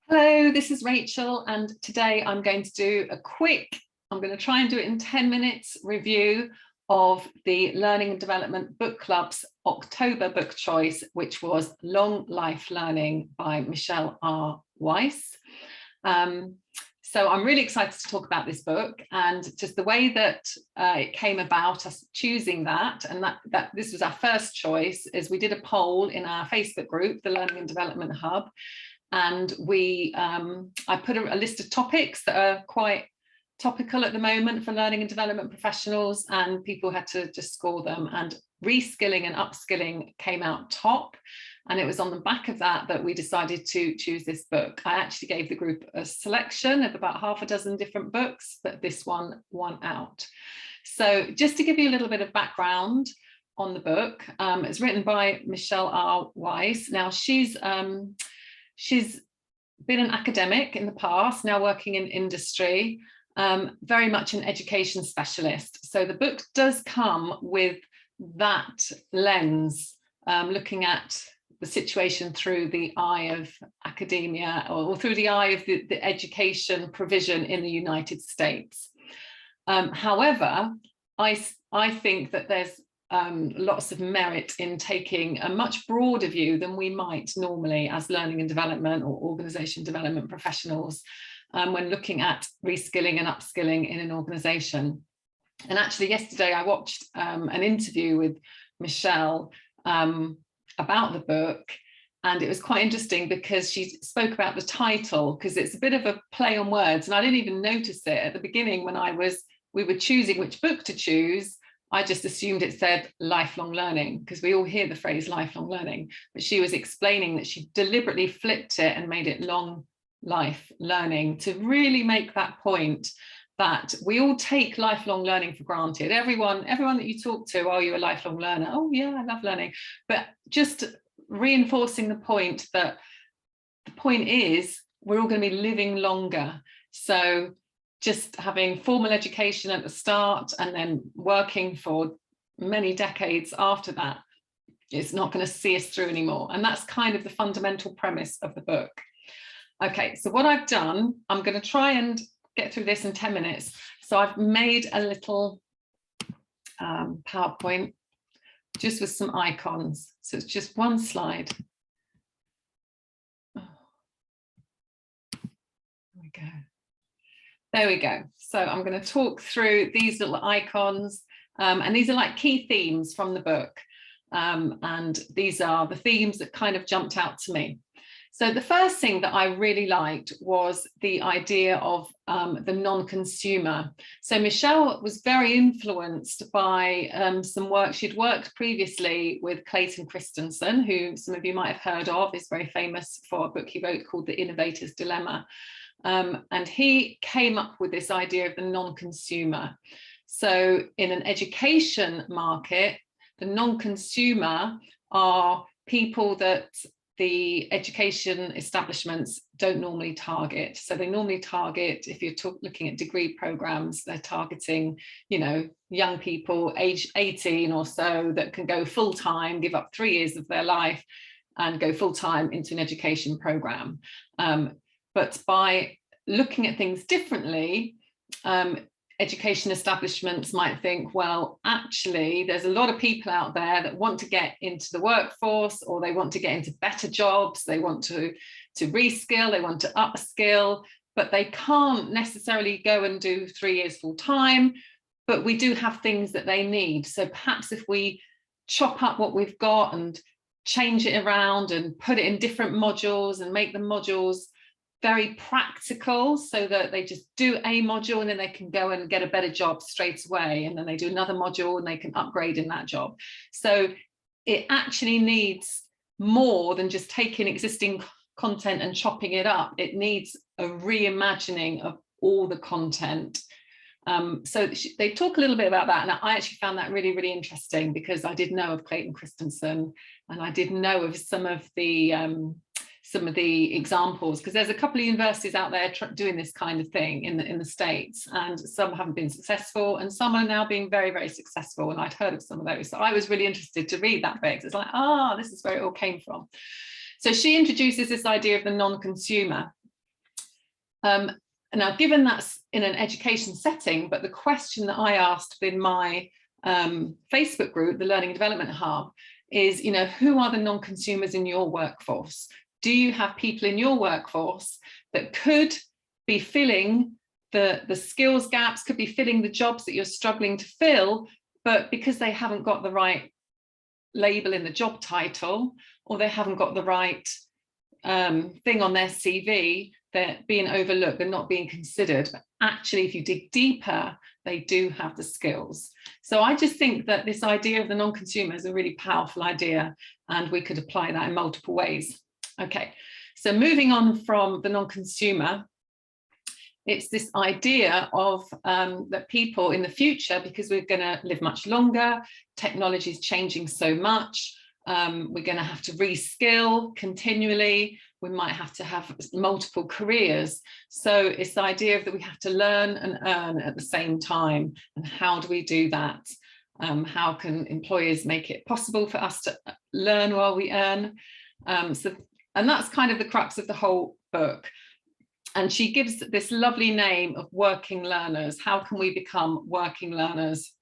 Hello, this is Rachel, and today I'm going to do I'm going to try and do it in 10 minutes review of the Learning and Development Book Club's October book choice, which was Long Life Learning by Michelle R. Weise. So I'm really excited to talk about this book and just the way that it came about, us choosing that, and that this was our first choice, is we did a poll in our Facebook group, the Learning and Development Hub. And I put a list of topics that are quite topical at the moment for learning and development professionals, and people had to just score them, and reskilling and upskilling came out top. And it was on the back of that we decided to choose this book. I actually gave the group a selection of about half a dozen different books, but this one won out. So just to give you a little bit of background on the book, it's written by Michelle R. Weise. Now she's been an academic in the past, now working in industry, very much an education specialist. So the book does come with that lens, looking at the situation through the eye of academia, or through the eye of the education provision in the United States. However, I think that there's lots of merit in taking a much broader view than we might normally as learning and development or organisation development professionals when looking at reskilling and upskilling in an organisation. And actually yesterday I watched an interview with Michelle about the book, and it was quite interesting because she spoke about the title, because it's a bit of a play on words, and I didn't even notice it at the beginning when we were choosing which book to choose. I just assumed it said lifelong learning, because we all hear the phrase lifelong learning, but she was explaining that she deliberately flipped it and made it long life learning to really make that point that we all take lifelong learning for granted. Everyone that you talk to, are you a lifelong learner? Oh yeah, I love learning. But just reinforcing the point that the point is we're all going to be living longer. So just having formal education at the start and then working for many decades after that, it's not going to see us through anymore. And that's kind of the fundamental premise of the book. Okay, so what I've done, I'm going to try and get through this in 10 minutes. So I've made a little PowerPoint just with some icons. So it's just one slide. Oh. There we go. There we go. So I'm going to talk through these little icons, and these are like key themes from the book. And these are the themes that kind of jumped out to me. So the first thing that I really liked was the idea of the non-consumer. So Michelle was very influenced by some work. She'd worked previously with Clayton Christensen, who some of you might have heard of, is very famous for a book he wrote called The Innovator's Dilemma. And he came up with this idea of the non-consumer. So in an education market, the non-consumer are people that the education establishments don't normally target. So they normally target, if you're looking at degree programs, they're targeting, young people age 18 or so that can go full-time, give up 3 years of their life and go full-time into an education program. But by looking at things differently, education establishments might think, well, actually, there's a lot of people out there that want to get into the workforce, or they want to get into better jobs, they want to reskill, they want to upskill, but they can't necessarily go and do 3 years full time, but we do have things that they need. So perhaps if we chop up what we've got and change it around and put it in different modules and make the modules very practical, so that they just do a module and then they can go and get a better job straight away, and then they do another module and they can upgrade in that job. So it actually needs more than just taking existing content and chopping it up. It needs a reimagining of all the content. So they talk a little bit about that, and I actually found that really, really interesting, because I did know of Clayton Christensen and I did know of some of the examples, because there's a couple of universities out there doing this kind of thing in the States, and some haven't been successful and some are now being very, very successful, and I'd heard of some of those. So I was really interested to read that bit. It's like, this is where it all came from. So she introduces this idea of the non-consumer, Now, given that's in an education setting, but the question that I asked in my Facebook group, the Learning and Development Hub, is, who are the non-consumers in your workforce? Do you have people in your workforce that could be filling the skills gaps, could be filling the jobs that you're struggling to fill, but because they haven't got the right label in the job title, or they haven't got the right thing on their CV, they're being overlooked, they're not being considered. But actually, if you dig deeper, they do have the skills. So I just think that this idea of the non-consumer is a really powerful idea, and we could apply that in multiple ways. Okay, so moving on from the non-consumer, it's this idea of that people in the future, because we're going to live much longer, technology is changing so much, we're going to have to reskill continually, we might have to have multiple careers. So it's the idea that we have to learn and earn at the same time. And how do we do that? How can employers make it possible for us to learn while we earn? And that's kind of the crux of the whole book. And she gives this lovely name of working learners. How can we become working learners?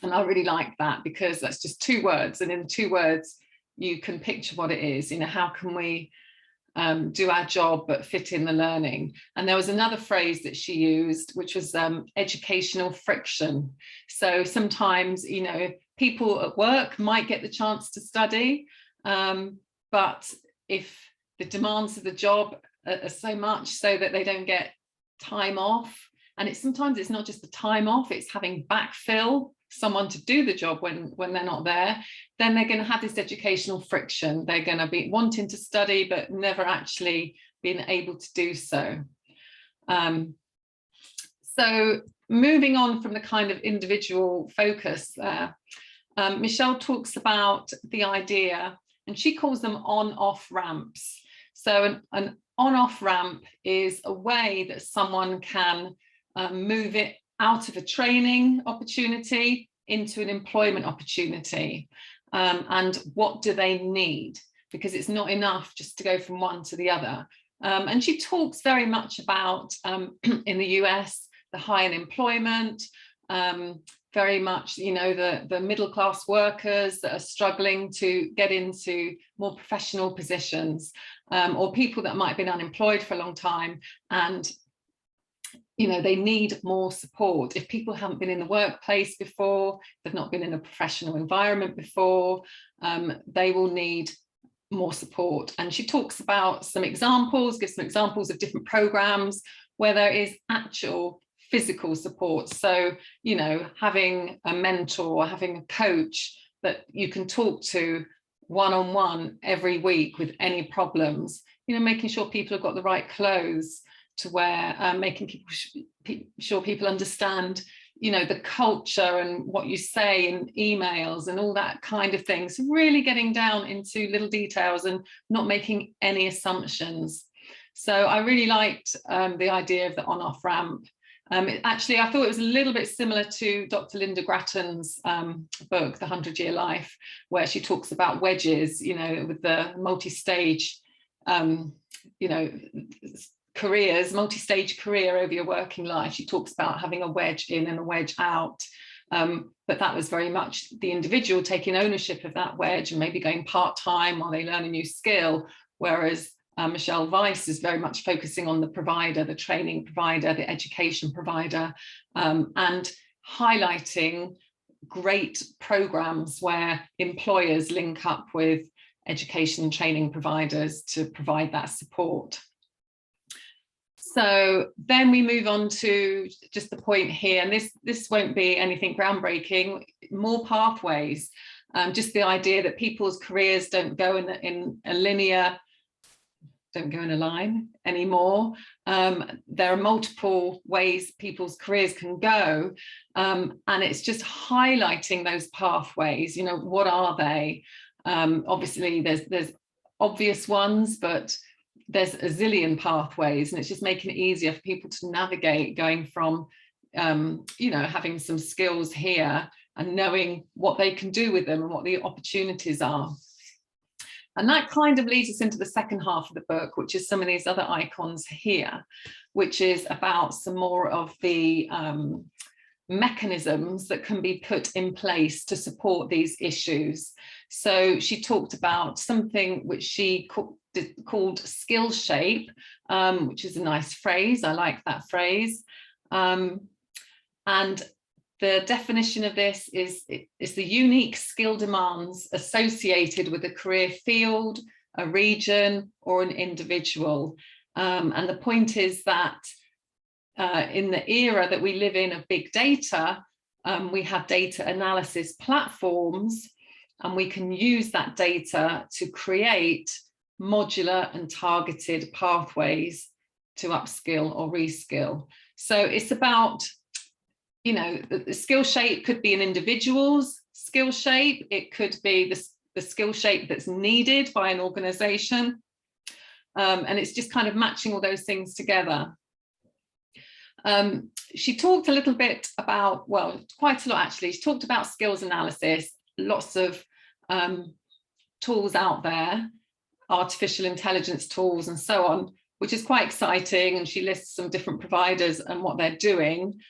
And I really like that, because that's just 2 words. And in 2 words, you can picture what it is. How can we do our job but fit in the learning? And there was another phrase that she used, which was educational friction. So sometimes, people at work might get the chance to study, but if the demands of the job are so much so that they don't get time off, and sometimes it's not just the time off, it's having backfill someone to do the job when they're not there, then they're going to have this educational friction. They're going to be wanting to study but never actually being able to do so. So moving on from the kind of individual focus there, Michelle talks about the idea, and she calls them on-off ramps. So an on-off ramp is a way that someone can move it out of a training opportunity into an employment opportunity. And what do they need? Because it's not enough just to go from one to the other. And she talks very much about, in the US, the high unemployment, very much, the middle class workers that are struggling to get into more professional positions, or people that might have been unemployed for a long time, and they need more support. If people haven't been in the workplace before, they've not been in a professional environment before, they will need more support. And she talks about some examples, gives some examples of different programs where there is actual physical support. So, having a mentor or having a coach that you can talk to one-on-one every week with any problems, making sure people have got the right clothes to wear, making sure people understand, the culture and what you say in emails and all that kind of thing. So really getting down into little details and not making any assumptions. So I really liked the idea of the on-off ramp. Actually, I thought it was a little bit similar to Dr. Linda Grattan's book, The 100-Year Life, where she talks about wedges, with the multi-stage, careers, multi-stage career over your working life. She talks about having a wedge in and a wedge out. But that was very much the individual taking ownership of that wedge and maybe going part-time while they learn a new skill, whereas Michelle Weise is very much focusing on the provider, the training provider, the education provider, and highlighting great programs where employers link up with education and training providers to provide that support. So then we move on to just the point here, and this won't be anything groundbreaking, more pathways, just the idea that people's careers don't go in a linear, don't go in a line anymore. There are multiple ways people's careers can go, and it's just highlighting those pathways. What are they? Obviously there's obvious ones, but there's a zillion pathways, and it's just making it easier for people to navigate, going from having some skills here and knowing what they can do with them and what the opportunities are. And that kind of leads us into the second half of the book, which is some of these other icons here, which is about some more of the mechanisms that can be put in place to support these issues. So she talked about something which she called skill shape, which is a nice phrase. I like that phrase. And the definition of this is the unique skill demands associated with a career field, a region, or an individual. And the point is that in the era that we live in of big data, we have data analysis platforms, and we can use that data to create modular and targeted pathways to upskill or reskill. So it's about, you know, the skill shape could be an individual's skill shape. It could be the skill shape that's needed by an organization. And it's just kind of matching all those things together. She talked a little bit about, well, quite a lot actually. She talked about skills analysis, lots of tools out there, artificial intelligence tools and so on, which is quite exciting. And she lists some different providers and what they're doing.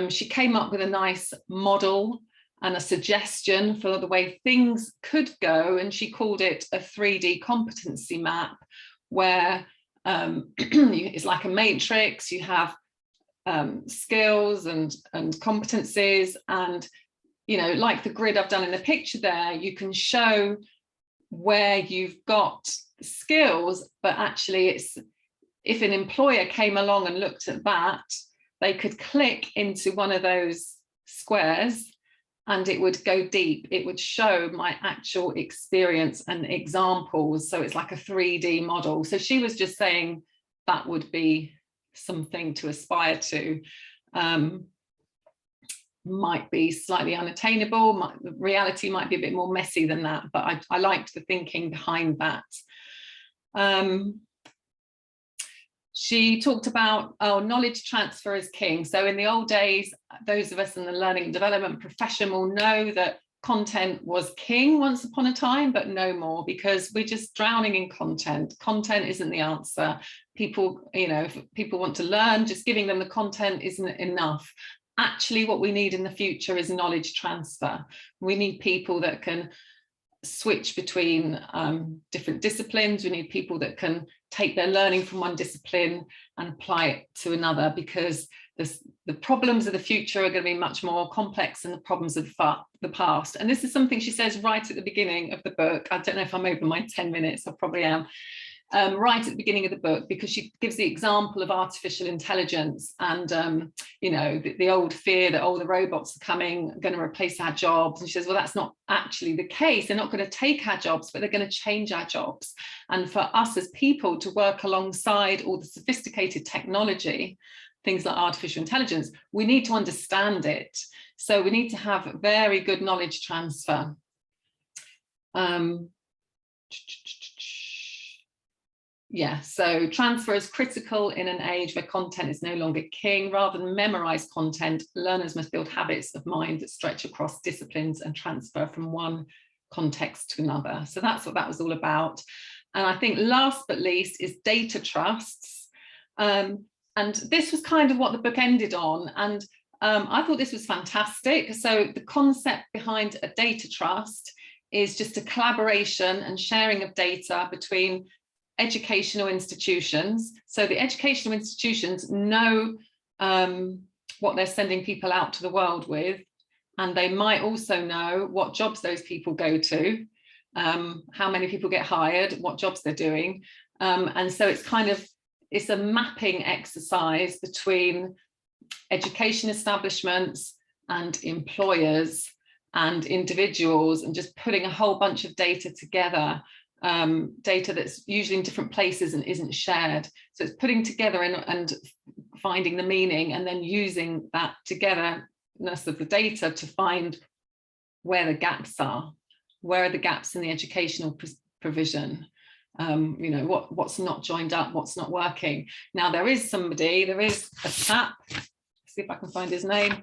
She came up with a nice model and a suggestion for the way things could go. And she called it a 3D competency map, where it's like a matrix. You have skills and competencies, and, you know, like the grid I've done in the picture there, you can show where you've got skills, but actually it's, if an employer came along and looked at that, they could click into one of those squares and it would go deep. It would show my actual experience and examples. So it's like a 3D model. So she was just saying that would be something to aspire to. Might be slightly unattainable. Reality might be a bit more messy than that, but I liked the thinking behind that. She talked about, knowledge transfer is king. So in the old days, those of us in the learning and development profession will know that content was king once upon a time, but no more, because we're just drowning in content. Content isn't the answer. People, you know, if people want to learn, just giving them the content isn't enough. Actually, what we need in the future is knowledge transfer. We need people that can switch between different disciplines. We need people that can take their learning from one discipline and apply it to another, because the problems of the future are going to be much more complex than the problems of the past. And this is something she says right at the beginning of the book. I don't know if I'm over my 10 minutes, I probably am. Right at the beginning of the book, because she gives the example of artificial intelligence and, you know, the old fear that, oh, the robots are coming, going to replace our jobs. And she says, well, that's not actually the case. They're not going to take our jobs, but they're going to change our jobs. And for us as people to work alongside all the sophisticated technology, things like artificial intelligence, we need to understand it. So we need to have very good knowledge transfer. Yeah, so transfer is critical in an age where content is no longer king. Rather than memorize content, learners must build habits of mind that stretch across disciplines and transfer from one context to another. So that's what that was all about. And I think last but least is data trusts. And this was kind of what the book ended on. And I thought this was fantastic. So the concept behind a data trust is just a collaboration and sharing of data between educational institutions. So the educational institutions know what they're sending people out to the world with, and they might also know what jobs those people go to, how many people get hired, what jobs they're doing. And so it's a mapping exercise between education establishments and employers and individuals, and just putting a whole bunch of data together. Data that's usually in different places and isn't shared. So it's putting together and finding the meaning, and then using that togetherness of the data to find where the gaps are. Where are the gaps in the educational provision? You know, what's not joined up, what's not working. Now there is a chap, see if I can find his name,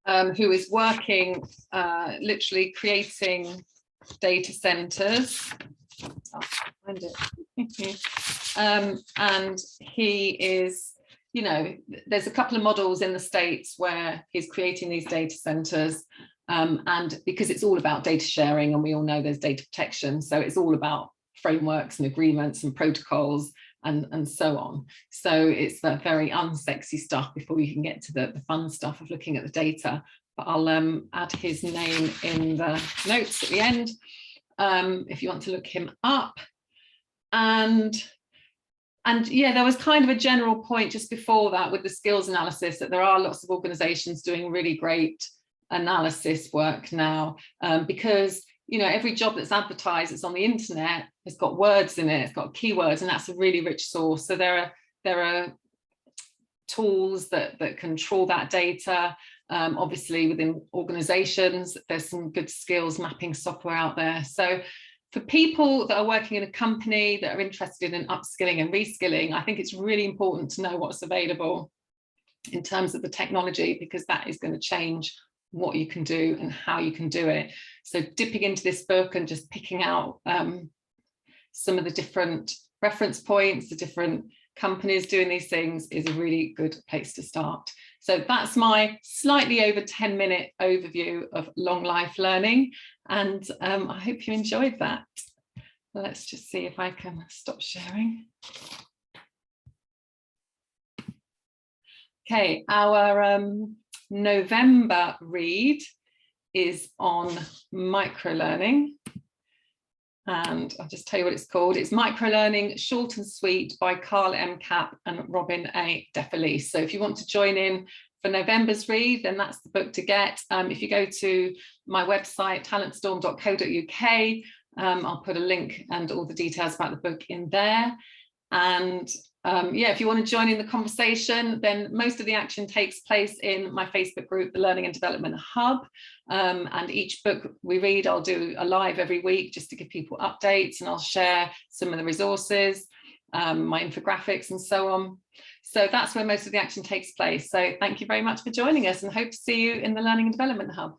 who is working, literally creating data centers. I'll find it. And he is, you know, there's a couple of models in the States where he's creating these data centers, and because it's all about data sharing, and we all know there's data protection, so it's all about frameworks and agreements and protocols and so on. So it's that very unsexy stuff before you can get to the fun stuff of looking at the data. But I'll add his name in the notes at the end if you want to look him up. And yeah, there was kind of a general point just before that with the skills analysis that there are lots of organizations doing really great analysis work now, because, you know, every job that's advertised, it's on the internet, it's got words in it, it's got keywords, and that's a really rich source. So there are tools that can trawl that data. Obviously within organizations, there's some good skills mapping software out there. So for people that are working in a company that are interested in upskilling and reskilling, I think it's really important to know what's available in terms of the technology, because that is going to change what you can do and how you can do it. So dipping into this book and just picking out some of the different reference points, the different companies doing these things, is a really good place to start. So that's my slightly over 10-minute overview of long life learning, and I hope you enjoyed that. Let's just see if I can stop sharing. Okay, our November read is on microlearning, and I'll just tell you what it's called. It's Microlearning Short and Sweet by Carl M. Kapp and Robin A. DeFelice. So if you want to join in for November's read, then that's the book to get. If you go to my website, talentstorm.co.uk, I'll put a link and all the details about the book in there. And yeah, if you want to join in the conversation, then most of the action takes place in my Facebook group, the Learning and Development Hub. And each book we read, I'll do a live every week just to give people updates, and I'll share some of the resources, my infographics and so on. So that's where most of the action takes place. So thank you very much for joining us, and hope to see you in the Learning and Development Hub.